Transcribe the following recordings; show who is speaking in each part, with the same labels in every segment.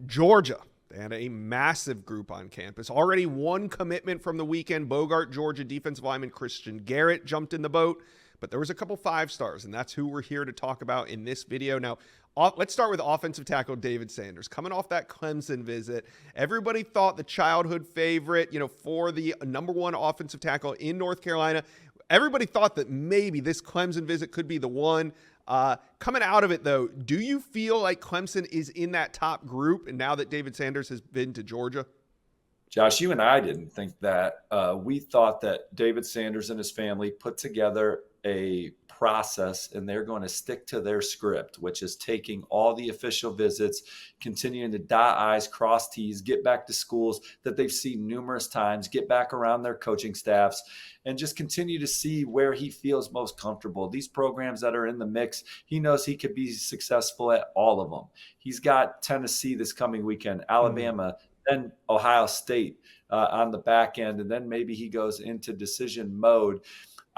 Speaker 1: Georgia. They had a massive group on campus. Already one commitment from the weekend. Bogart, Georgia defensive lineman Christian Garrett jumped in the boat, but there was a couple 5-stars, and that's who we're here to talk about in this video. Now, let's start with offensive tackle David Sanders. Coming off that Clemson visit, everybody thought the childhood favorite, for the number one offensive tackle in North Carolina. Everybody thought that maybe this Clemson visit could be the one. Coming out of it, though, do you feel like Clemson is in that top group, and now that David Sanders has been to Georgia?
Speaker 2: Josh, you and I didn't think that. We thought that David Sanders and his family put together a process and they're going to stick to their script, which is taking all the official visits, continuing to dot I's, cross T's, get back to schools that they've seen numerous times, get back around their coaching staffs, and just continue to see where he feels most comfortable. These programs that are in the mix, he knows he could be successful at all of them. He's got Tennessee this coming weekend, Alabama, then Ohio State on the back end, and then maybe he goes into decision mode.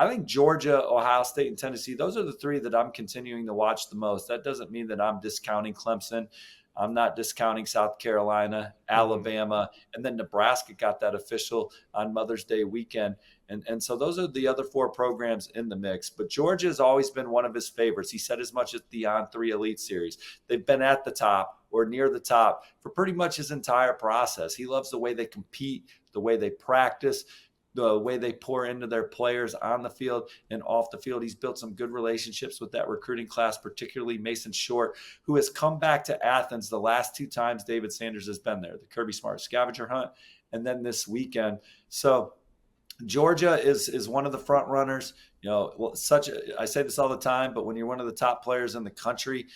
Speaker 2: I think Georgia, Ohio State, and Tennessee, those are the three that I'm continuing to watch the most. That doesn't mean that I'm discounting Clemson. I'm not discounting South Carolina, Alabama, and then Nebraska got that official on Mother's Day weekend. And so those are the other four programs in the mix. But Georgia has always been one of his favorites. He said as much as the On3 Elite Series. They've been at the top or near the top for pretty much his entire process. He loves the way they compete, the way they practice, the way they pour into their players on the field and off the field. He's built some good relationships with that recruiting class, particularly Mason Short, who has come back to Athens the last two times David Sanders has been there, the Kirby Smart scavenger hunt, and then this weekend. So Georgia is one of the front runners. I say this all the time, but when you're one of the top players in the country,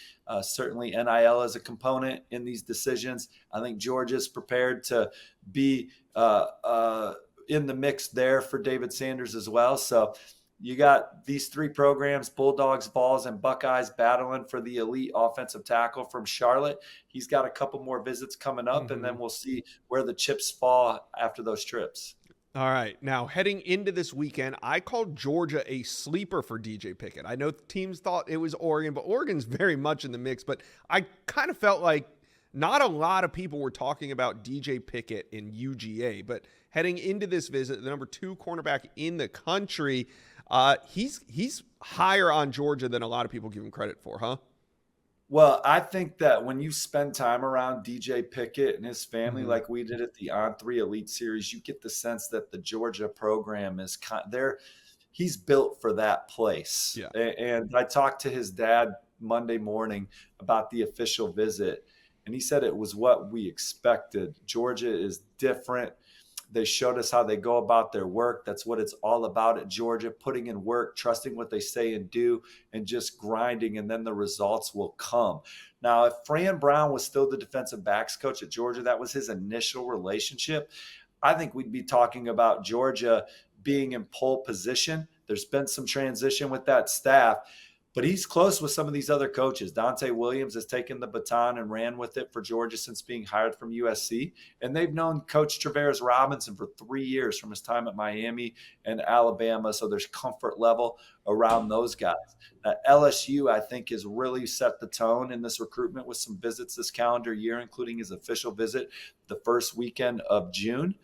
Speaker 2: certainly NIL is a component in these decisions. I think Georgia's prepared to be in the mix there for David Sanders as well. So you got these three programs, Bulldogs, Vols, and Buckeyes, battling for the elite offensive tackle from Charlotte. He's got a couple more visits coming up, and then we'll see where the chips fall after those trips.
Speaker 1: All right. Now, heading into this weekend, I called Georgia a sleeper for DJ Pickett. I know teams thought it was Oregon, but Oregon's very much in the mix. But I kind of felt like not a lot of people were talking about DJ Pickett in UGA. But heading into this visit, the number 2 cornerback in the country, he's higher on Georgia than a lot of people give him credit for, huh?
Speaker 2: Well, I think that when you spend time around DJ Pickett and his family, like we did at the On3 Elite Series, you get the sense that the Georgia program is there. He's built for that place.
Speaker 1: Yeah.
Speaker 2: And I talked to his dad Monday morning about the official visit, and he said it was what we expected. Georgia is different. They showed us how they go about their work. That's what it's all about at Georgia, putting in work, trusting what they say and do, and just grinding, and then the results will come. Now, if Fran Brown was still the defensive backs coach at Georgia, that was his initial relationship, I think we'd be talking about Georgia being in pole position. There's been some transition with that staff, but he's close with some of these other coaches. Dante Williams has taken the baton and ran with it for Georgia since being hired from USC. And they've known Coach Travaris Robinson for 3 years from his time at Miami and Alabama. So there's comfort level around those guys. LSU, I think, has really set the tone in this recruitment with some visits this calendar year, including his official visit the first weekend of June.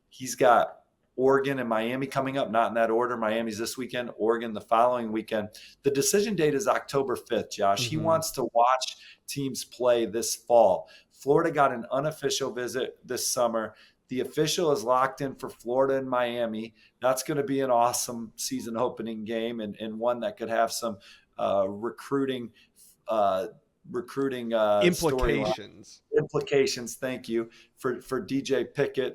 Speaker 2: He's got Oregon and Miami coming up, not in that order. Miami's this weekend, Oregon the following weekend. The decision date is October 5th, Josh. He wants to watch teams play this fall. Florida got an unofficial visit this summer. The official is locked in for Florida and Miami. That's going to be an awesome season opening game and one that could have some recruiting
Speaker 1: implications.
Speaker 2: Thank you for DJ Pickett.